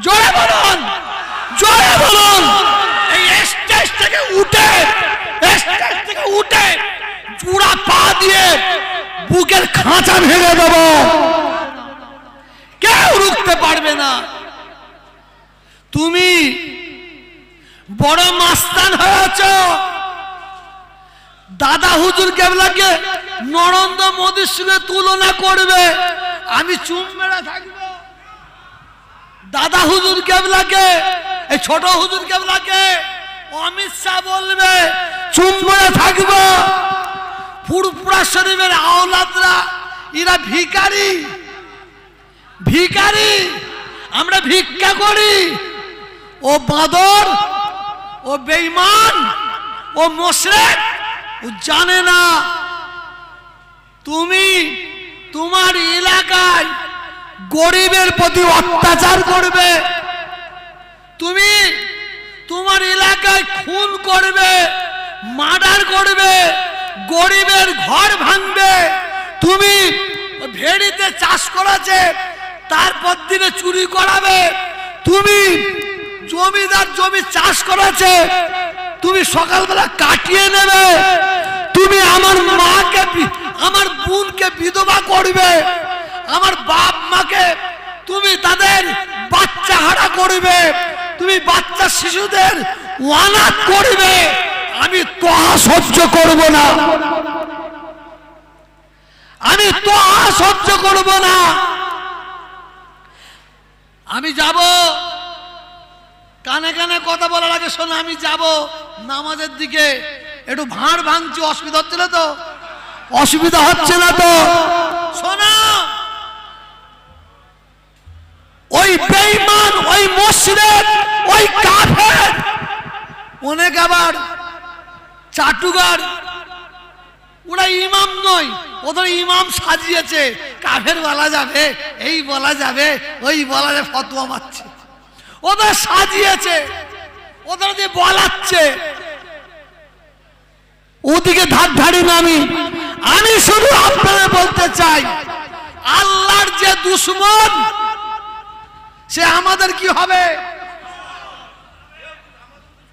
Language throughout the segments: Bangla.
জোরে বলুন, জোরে বলুন। এই স্টেজ থেকে উঠে জোড়া পা দিয়ে বুকের খাঁচা ভেঙে দেব, কেউ রুখতে পারবে না। তুমি বড় মাস্তান হয়েছ, দাদা হুজুর কেবলাকে নরেন্দ্র মোদীর সঙ্গে তুলনা করবে, আমি চুপ মেরে থাকবো। দাদা হুজুর কেবলাকে, এই ছোট হুজুর কেবলাকে অমিত শাহ বলবে, চুপ মেরে থাকবো। ফুরফুরা শরীফের আওলাদরা এরা ভিখারি, ভিখারি, আমরা ভিক্ষা করি। ও বাঁদর, ও বেঈমান, ও মুশরিক, ও জানে না তুমি তোমার এলাকায় গরিবের প্রতি অত্যাচার করবে, তুমি তোমার এলাকায় খুন করবে, মার্ডার করবে, গরিবের ঘর ভাঙবে। তুমি ভেড়িতে চাষ করেছে তারপর দিনে চুরি করাবে, তুমি জমিদার জমি চাষ করেছে তুমি সকালবেলা কাটিয়ে নেবে, তুমি আমার মাকে, আমার বোনকে বিধবা করবে, আমার বাপ মাকে তুমি তাদের বাচ্চা হারা করবে, তুমি বাচ্চা শিশুদের অনাথ করবে। আমি তোহা সহ্য করব না, আমি তোহা সহ্য করব না। আমি যাব, কানে কানে কথা বলার আগে শোনো, আমি যাব নামাজের দিকে। একটু ভাঁড় ভাঙছি, অসুবিধা হচ্ছে না তো? অসুবিধা হচ্ছে না তো? শোনো, ওই বেঈমান, ওই মুশরিক, ওই কাফের, অনেক আবার চাটুকার, ওরা ইমাম নয়, ওদের ইমাম সাজিয়েছে। কাফের বলা যাবে, এই বলা যাবে, ওই বলা যাবে, ফতোয়া মারছে, ওদের সাজিয়েছে, ওদের দিয়ে বলাচ্ছে। ওদিকে ধার ধারি না আমি শুধু আপনাদের বলতে চাই, আল্লাহর যে দুশমন সে আমাদের কি হবে?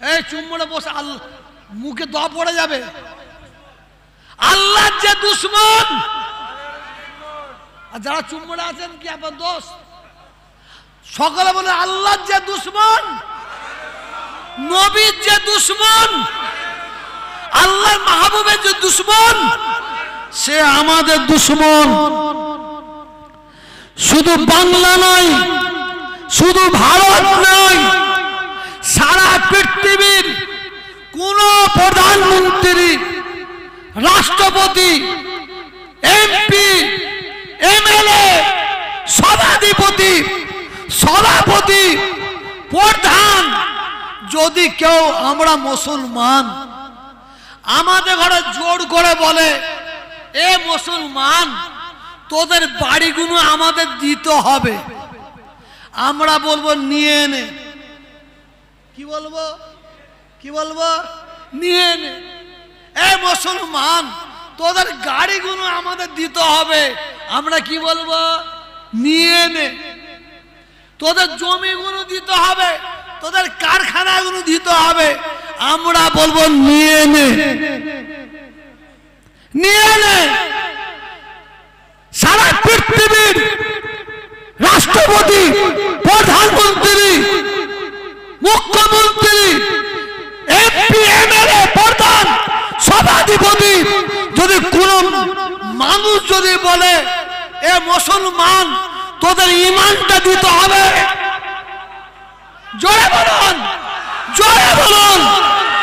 এই চুম্বনে বসে আল্লাহ মুখে দোয়া পড়ে যাবে। আল্লাহর যে দুশমন, আর যারা চুম্বনে আছেন কি আপনার দোষ? সকলে বলে আল্লাহর যে দুশমন, নবীর যে দুশমন, আল্লাহর মাহবুবের যে দুশমন, সে আমাদের দুশমন। শুধু বাংলা নয়, শুধু ভারত নয়, সারা পৃথিবীর কোন প্রধানমন্ত্রী, রাষ্ট্রপতি, এমপি, এমএলএ, সভাধিপতি, সভাপতি, প্রধান, যদি কেউ আমরা মুসলমান, আমাদের ঘরে জোর করে বলে এ মুসলমান তোদের বাড়িগুলো আমাদের দিতে হবে, আমরা বলবো নিয়ে নে। কি বলবো? কি বলবো? নিয়ে নে। এ মুসলমান তোদের গাড়িগুলো আমাদের দিতে হবে, আমরা কি বলবো? নিয়ে নে। তোদের জমিগুলো দিতে হবে, তোদের কারখানাগুলো দিতে হবে, আমরা বলবো নিয়ে নে, নিয়ে নে। সারা পৃথিবীর রাষ্ট্রপতি, প্রধানমন্ত্রী, মুখ্যমন্ত্রী, এমপি, এমএলএ, প্রধান, সভাধিপতি, যদি কোন মানুষ যদি বলে এ মুসলমান তোদের ইমানটা দিতে হবে, জোরে বলুন, জোরে বলুন।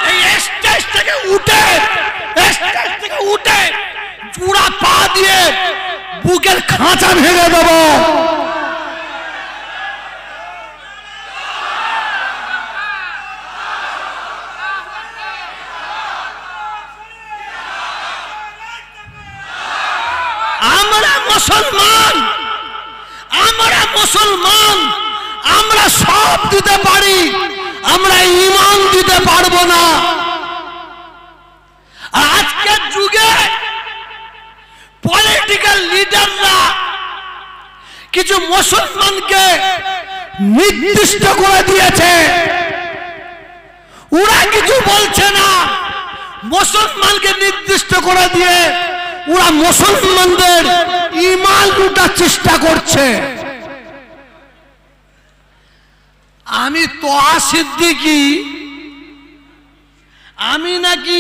এই স্টেজ থেকে উঠে জোড়া পা দিয়ে বুকের খাঁচা ভেঙে দেব। আমরা মুসলমান, আমরা মুসলমান, আমরা সব দিতে পারি, আমরা ঈমান দিতে পারবো না। আর আজকের যুগে পলিটিক্যাল লিডাররা কিছু মুসলমানকে নির্দিষ্ট করে দিয়েছে। ওরা কিছু বলছে না, মুসলমানকে নির্দিষ্ট করে দিয়ে ওরা মুসলমানদের ঈমান লুটার চেষ্টা করছে। আমি তোহা সিদ্দিকী, আমি নাকি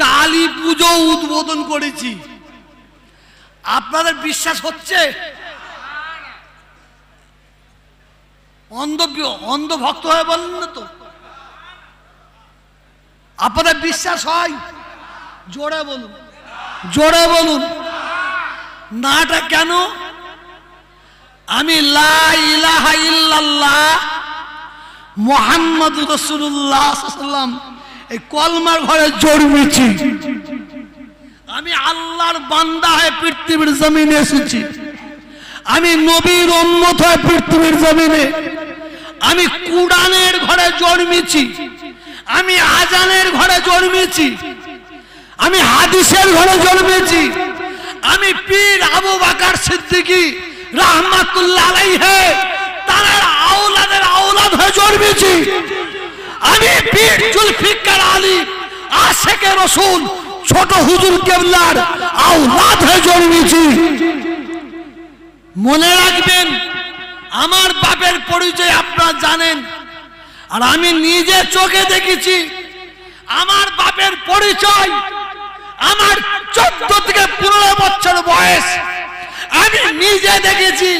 কালী পুজো উদ্বোধন করেছি। আপনাদের বিশ্বাস হচ্ছে? অন্ধ ভক্ত হয়ে বলেন না তো, আপনাদের বিশ্বাস হয়? জোরে বলুন, জোরে বলুন। নাটা কেন? আমি লা ইলাহা ইল্লাল্লাহ মুহাম্মাদুর রাসূলুল্লাহ সাল্লাল্লাহু আলাইহি ওয়াসাল্লাম এই কলমার ঘরে জন্মেছি। আমি আল্লাহর বান্দা হয়ে পৃথিবীর জমিনে এসেছি। আমি নবীর উম্মত হয়ে পৃথিবীর জমিনে, আমি কুরআনের ঘরে জন্মেছি, আমি আজানের ঘরে জন্মেছি, আমি হাদিসের ঘরে জন্মেছি, আমি পীর আবু বকর সিদ্দিকী রাহমাতুল্লাহ আলাইহি তার আওলাদের আওলাদ হয়ে জন্মেছি। আমি পীর জুলফিকার আলী আশিকে রাসূল ছোট হুজুর কেবলার আওলাদ হয়ে জন্মেছি। মনে রাখবেন, আমার বাপের পরিচয় আপনারা জানেন, আর আমি নিজে চোখে দেখেছি আমার বাপের পরিচয়। আমার 14 থেকে 15 বছর বয়স, আমি নিজে দেখেছি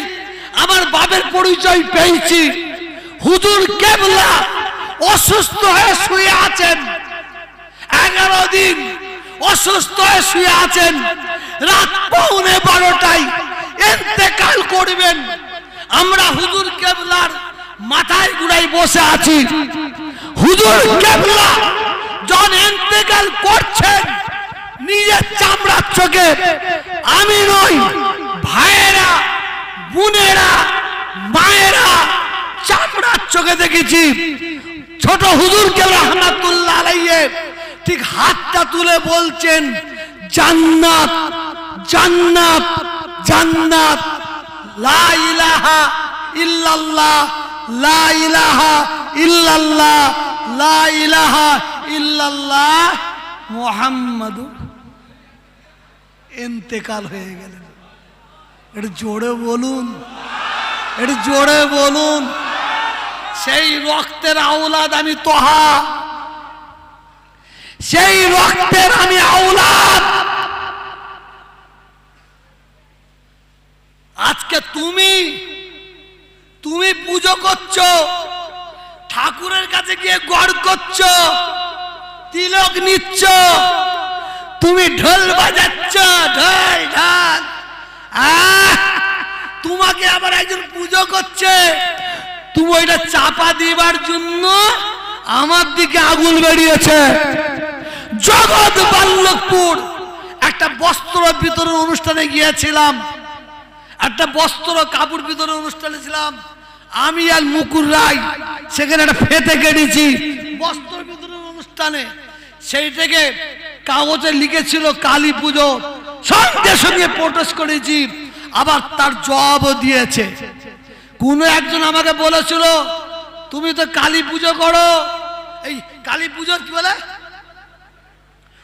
আমার বাপের পরিচয় পেয়েছি। হুজুর কেবলা অসুস্থ হয়ে শুয়ে আছেন, 11 দিন অসুস্থ হয়ে শুয়ে আছেন। রাত 11:15টায় ইন্তেকাল করবেন। আমরা হুজুর কেবলার মাথায় গুড়াই বসে আছি। হুজুর কেবলা যখন ইন্তেকাল করছেন, নিজের চামড়ার চোখে, আমি নই, ভাইয়েরা, বোনেরা, মায়েরা চামড়ার চোখে দেখেছি। ছোট হুজুর কেবলা রাহমাতুল্লাহ আলাইহি ঠিক হাতটা তুলে বলছেন, জান্নাত, জান্নাত, জান্নাত, লা ইলাহা ইল্লাল্লাহ, লা ইলাহা ইল্লাল্লাহ, লা ইলাহা ইল্লাল্লাহ মুহাম্মাদুর। ইন্তেকাল হয়ে গেলেন। একটু জোরে বলুন, একটু জোরে বলুন। সেই রক্তের আওলাদ আমি তোহা, সেই রক্তের আমি আওলাদ। আজকে তুমি পুজো করছো, ঠাকুরের কাছে গিয়ে গড় করছো, তিলক নিচ্ছ, তুমি ঢোল বাজাচ্ছ, ঢোল ঢাল। তোমাকে আবার একজন পুজো করছে, তুমি ওইটা চাপা দিবার জন্য আমার দিকে আগুন বেরিয়েছে। জগৎ বাল্লকপুর একটা বস্ত্র বিতরণ অনুষ্ঠানে গিয়েছিলাম, একটা বস্ত্র কাপড় বিতরণ অনুষ্ঠানে ছিলাম আমি আর মুকুর রায়। সেখানে একটা ফেতে কেটেছি বস্ত্র বিতরণ অনুষ্ঠানে, সেইটাকে কাগজে লিখেছিল কালী পুজো। সঙ্গে সঙ্গে প্রোটেস্ট করেছি, আবার তার জবাবও দিয়েছে। কোন একজন আমাকে বলেছিল, তুমি তো কালী পুজো করো, এই কালী পুজোর কি বলে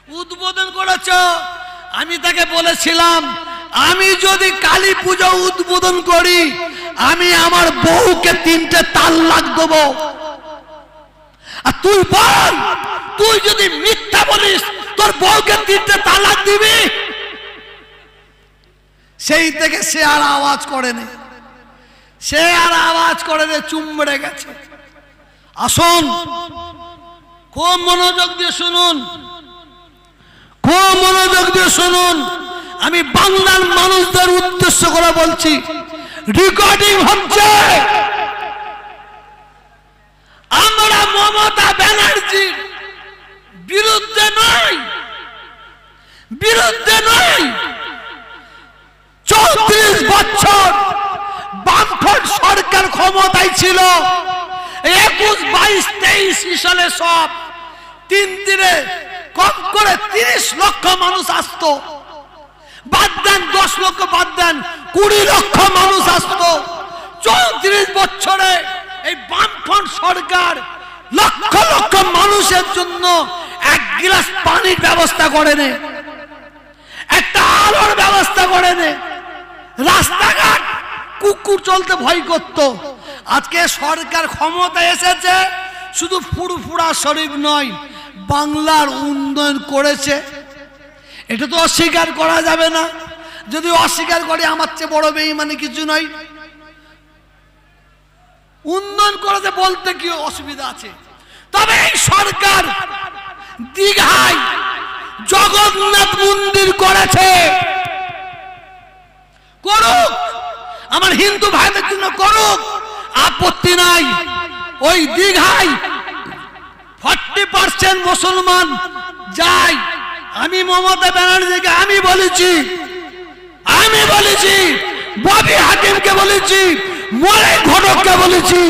উদ্বোধন করেছ। আমি তাকে বলেছিলাম, আমি যদি কালী পুজো উদ্বোধন করি, আমি আমার বউকে 3টে তালাক দেব। আর তুই বল, তুই যদি মিথ্যা বলিস, তোর বউকে 3টে তালাক দিবি? সেই থেকে সে আর আওয়াজ করেনি, সে আর আওয়াজ করেনি, চুম্বড়ে গেছে। আসুন, খুব মনোযোগ দিয়ে শুনুন, খুব মনোযোগ দিয়ে শুনুন। আমি বাংলার মানুষদের উদ্দেশ্য করে বলছি, রেকর্ডিং হচ্ছে। আমরা মমতা ব্যানার্জির বিরুদ্ধে নই, বিরুদ্ধে নই। 34 বছর বামফ্রন্ট সরকার ক্ষমতায় ছিল। 21, 22, 23 সালে সব 3 দিনে কম করে 30 লক্ষ মানুষ আসতো। বাদ দেন 10 লক্ষ, বাদ দেন 20 লক্ষ মানুষ আসতো। 34 বছরে এই বামফ্রন্ট সরকার লক্ষ লক্ষ মানুষের জন্য এক গ্লাস পানির ব্যবস্থা করেনি, একটা আলোর ব্যবস্থা করেনি, রাস্তাঘাট কুকুর চলতে ভয় করত। আজকে সরকার ক্ষমতায় এসেছে, শুধু ফুরফুরা শরীফ নয়, বাংলার উন্নয়ন করেছে, এটা তো অস্বীকার করা যাবে না। যদি অস্বীকার করে আমার চেয়ে বড় বেঈমানি কিছু নয়। উন্নয়ন করেছে বলতে কি অসুবিধা আছে? তবে এই সরকার দীঘায় জগন্নাথ মন্দির করেছে, করুক, আমার হিন্দু ভাইদের জন্য করুক, আপত্তি নাই। ওই দীঘায় 40% মুসলমান যায়। আমি মমতা ব্যানার্জিকে আমি বলেছি, ববি হাকিমকে বলেছি, মলয় ঘটককে বলেছি,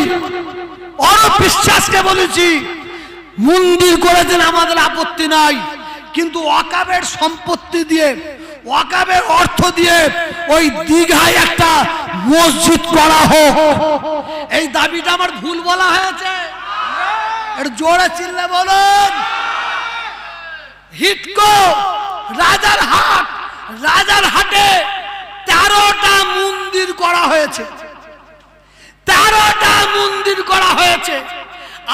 অরূপ বিশ্বাসকে বলেছি, মন্দির করেছেন, আমাদের আপত্তি নাই। কিন্তু ওয়াকাবের সম্পত্তি দিয়ে, ওয়াকাবের অর্থ দিয়ে ওই দীঘায় একটা মসজিদ করা হোক, এই দাবিটা আমার ভুল বলা হয়েছে? একটু জোরে চিল্লে বলুন। হিটকো রাজারহাটে 13টা মন্দির করা হয়েছে, 13টা মন্দির করা হয়েছে।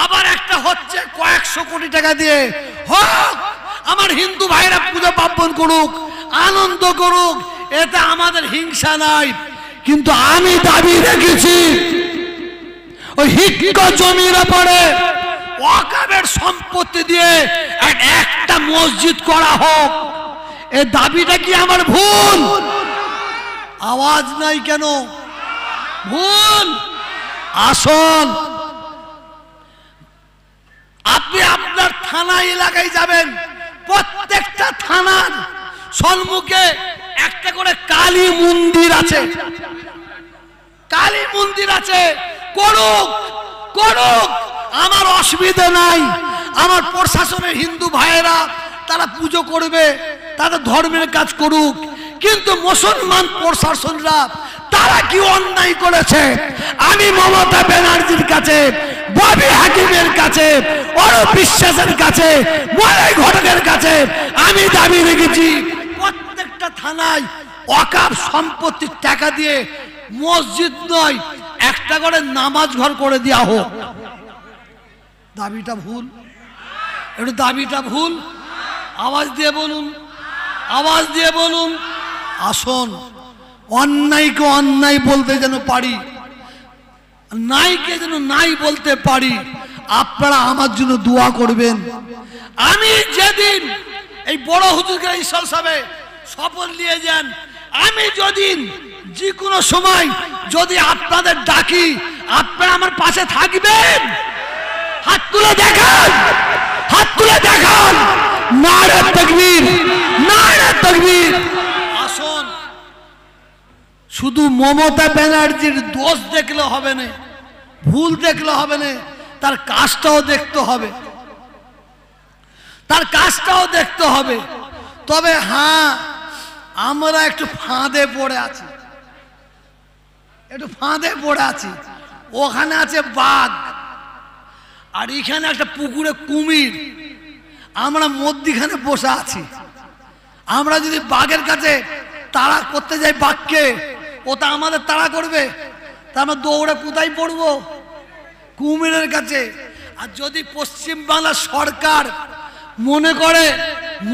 আবার একটা হচ্ছে কয়েকশো কোটি টাকা দিয়ে। হোক, আমার হিন্দু ভাইরা পূজা পার্বণ করুক, আনন্দ করুক, এতে আমাদের হিংসা নাই। কিন্তু আমি দাবি রেখেছি ওই হিটকো জমির উপরে ওয়াকাবের সম্পত্তি দিয়ে একটা মসজিদ করা হোক। এই দাবিটা কি আমার ভুল? আওয়াজ নাই কেন? ভুল। আসুন, আপনি আপনার থানা এলাকায় যাবেন, প্রত্যেকটা থানার সম্মুখে একটা করে কালী মন্দির আছে, কালী মন্দির আছে। করুক, আমার অসুবিধা নাই। আমার প্রশাসনের হিন্দু ভাইয়েরা তারা পুজো করবে, তাদের ধর্মের কাজ করুক। কিন্তু মুসলমান প্রশাসনরা তারা কি অন্যায় করেছে? আমি মমতা ব্যানার্জির কাছে, ববি হাকিমের কাছে, অরূপ বিশ্বাসের কাছে, মলয় ঘটকের কাছে আমি দাবি রেখেছি প্রত্যেকটা থানায় ওয়াকাফ সম্পত্তির টাকা দিয়ে মসজিদ নয়, একটা করে নামাজ ঘর করে দেওয়া হোক। দাবিটা ভুল? একটু দাবিটা ভুল? আওয়াজ দিয়ে বলুন, আওয়াজ দিয়ে বলুন। আসুন, অন্যায়কে অন্যায় বলতে যেন পারি, নাইকে যেন নাই বলতে পারি। আপনারা আমার জন্য দোয়া করবেন। আমি যেদিন এই বড় হুজুরকে ঈশ্বর সাহেব শপথ নিয়ে যান, আমি যেদিন যে কোনো সময় যদি আপনাদের ডাকি, আপনারা আমার পাশে থাকবেন। হাত তুলে দেখান, হাত তুলে দেখান। নারে তাকবীর, নারে তাকবীর। আসুন, শুধু মমতা ব্যানার্জির দোষ দেখলে হবে না, ভুল দেখলে হবে না, তার কাজটাও দেখতে হবে, তার কাজটাও দেখতে হবে। তবে হ্যাঁ, আমরা একটু ফাঁদে পড়ে আছি, একটু ফাঁদে পড়ে আছি। ওখানে আছে বাঘ, আর এখানে একটা পুকুরে কুমির, আমরা মধ্যিখানে বসে আছি। আমরা যদি বাঘের কাছে তাড়া করতে যাই বাঘকে, ও তো আমাদের তাড়া করবে, তা আমরা দৌড়ে কোথায় পড়বো? কুমিরের কাছে। আর যদি পশ্চিমবাংলার সরকার মনে করে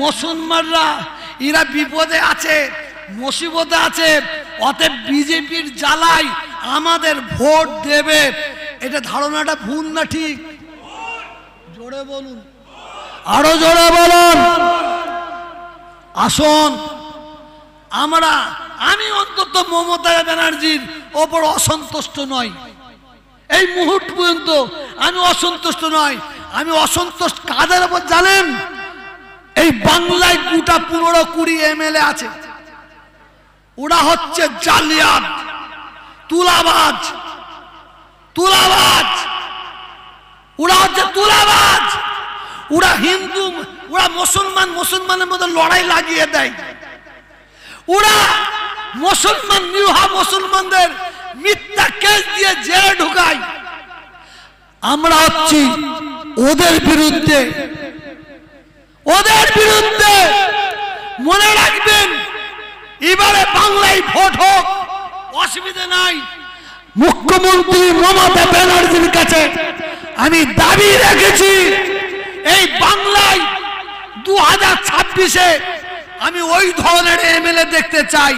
মুসলমানরা এরা বিপদে আছে, মুসিবতে আছে, অতএব বিজেপির জ্বালায় আমাদের ভোট দেবে, এটা ধারণাটা ভুল না ঠিক? জোরে বলুন, আরো জোরে বলুন। আসুন, আমি অন্তত মমতা ব্যানার্জির ওপর অসন্তুষ্ট নই, এই মুহূর্ত পর্যন্ত আমি অসন্তুষ্ট নই। আমি অসন্তুষ্ট কাদের ওপর জানেন? এই বাংলায় গোটা 15-20 এমএলএ আছে, ওরা হচ্ছে জালিয়াত, তুলাবাজ, তুলাবাজ, ওরা হচ্ছে তুলাবাজ। ওরা হিন্দু, ওরা মুসলমানের মধ্যে লড়াই লাগিয়ে দেয়। ওরা মুসলমান, নিরীহ মুসলমানদের মিথ্যা কেস দিয়ে জেলে ঢুকায়। আমরা হচ্ছি ওদের বিরুদ্ধে, ওদের বিরুদ্ধে। মনে রাখবেন, এবারে বাংলায় ভোট হোক, অসুবিধা নাই। মুখ্যমন্ত্রী মমতা ব্যানার্জির কাছে আমি দাবি রেখেছি, এই বাংলায় 2026-এ আমি ওই ধরনের এমএলএ দেখতে চাই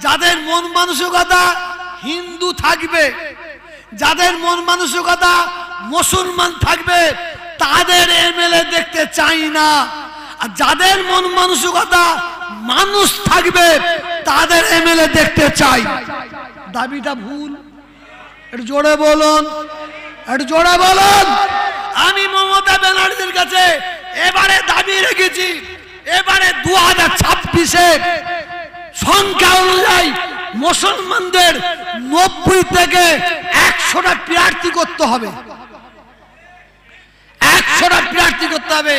যাদের মন মানসিকতা হিন্দু থাকবে, যাদের মন মানসিকতা মুসলমান থাকবে, তাদের এমএলএ দেখতে চাই না। আর যাদের মন মানসিকতা মানুষ থাকবে, তাদের এমএলএ দেখতে চাই। দাবিটা ভুল? একটু জোরে বলুন, একটু জোরে বলুন। আমি মমতা ব্যানার্জির কাছে এবারে দাবি রেখেছি, এবারে 2026-এ সংখ্যা অনুযায়ী মুসলমানদের 90 থেকে 100টা প্রার্থী করতে হবে, 100টা প্রার্থী করতে হবে।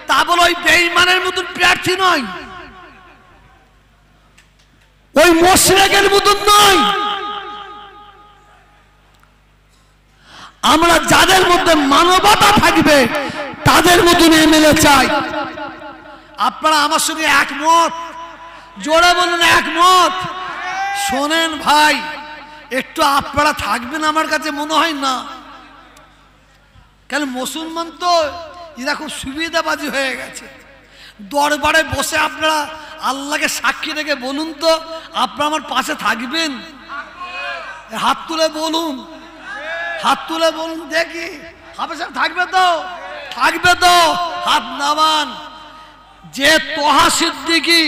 তা বলে ওই বেঈমানের মতন প্রার্থী নয়, ওই মুশরিকের মতন নয়। আমরা যাদের মধ্যে মানবতা থাকবে তাদের মতন এমএলএ চাই। আপনারা আমার সঙ্গে একমত? জোরে বলুন একমত। শোনেন ভাই, একটু আপনারা থাকবেন আমার কাছে মনে হয় না, কেন মুসলমান তো এরা খুব সুবিধাবাজি হয়ে গেছে। দরবারে বসে আপনারা আল্লাহকে সাক্ষী রেখে বলুন তো, আপনারা আমার পাশে থাকবেন? হাত তুলে বলুন, হাত তুলে বলুন দেখি। হাফেজ থাকবে তো? থাকবে তো? হাত নামান। যে তোহা সিদ্দিকী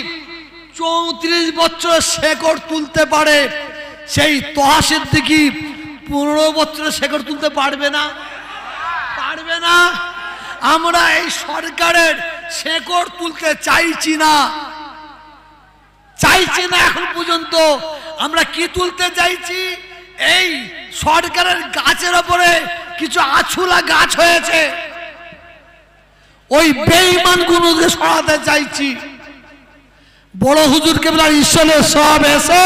34 বছরের শেকড় তুলতে পারে, সেই তোহা সিদ্দিকী 15 বছরের শেকড় তুলতে পারবে না? পারবে না। আমরা এই সরকারের শেকড় তুলতে চাইছি না, চাইছি না। এখন পর্যন্ত আমরা কি তুলতে চাইছি? এই সরকারের গাছের উপরে কিছু আছুলা গাছ হয়েছে, ওই বেঈমান গুলোকে সরাতে চাইছি। বড় হুজুর কেবলার ঈশ্বরের সব এসে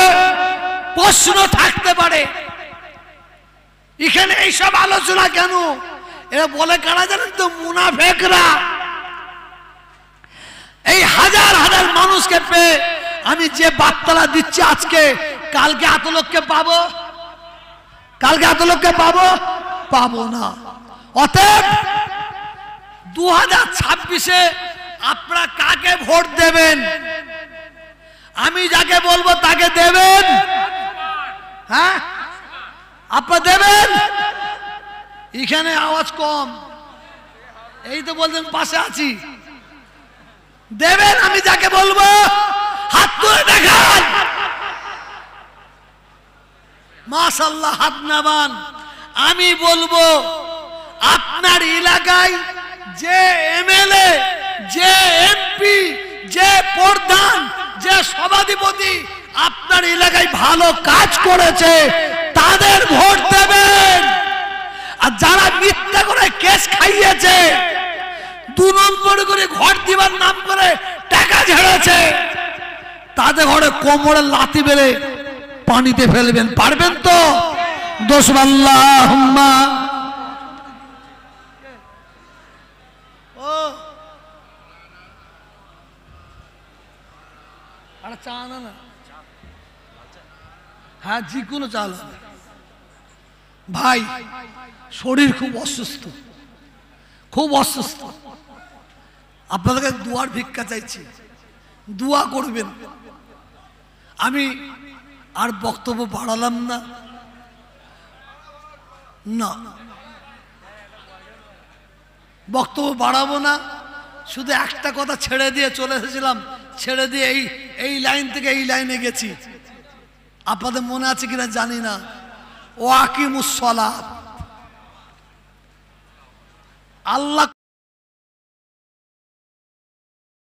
প্রশ্ন থাকতে পারে, এখানে এইসব আলোচনা কেন? এরা বলে কারা জানেন তো? মুনাফেকরা। এই হাজার হাজার মানুষকে পেয়ে আমি যে বার্তাটা দিচ্ছি আজকে, কালকে এত লোককে পাবো? কালকে এত লোককে পাবো? পাবো না। অতএব 2026-এ আপনারা কাকে ভোট দেবেন? আমি যাকে বলবো তাকে দেবেন। হ্যাঁ, আপনারা দেবেন? এখানে আওয়াজ কম, এই তো বলছেন পাশে আছি। দেবেন? আমি যাকে বলবো হাত তুলে দেখান। মাশাআল্লাহ, হাত নামান। আমি বলবো আপনার এলাকায় যে এমএলএ, যে এমপি, যে প্রধান, যে সভাধিপতি আপনার এলাকায় ভালো কাজ করেছে তাদের ভোট দেবেন। আর যারা মিথ্যা করে কেস খাইয়েছে, 2 নম্বর করে ঘর দিবার নাম করে টাকা ঝেড়েছে, তাদের ঘরে কোমরে লাথি মেরে পানিতে ফেলবেন। পারবেন তো? দোষ আল্লাহুম্মা। ও আরে চা না না, হ্যাঁ যে কোনো চাল। ভাই শরীর খুব অসুস্থ, খুব অসুস্থ। আপনাদেরকে দুয়ার ভিক্ষা চাইছি, দোয়া করবেন। আমি আর বক্তব্য বাড়ালাম না, না বক্তব্য বাড়াবো না। শুধু একটা কথা ছেড়ে দিয়ে চলে এসেছিলাম, ছেড়ে দিয়ে এই লাইন থেকে এই লাইনে গেছি। আপনাদের মনে আছে কিনা জানি না। ও আকিমুস সালাত, আল্লাহ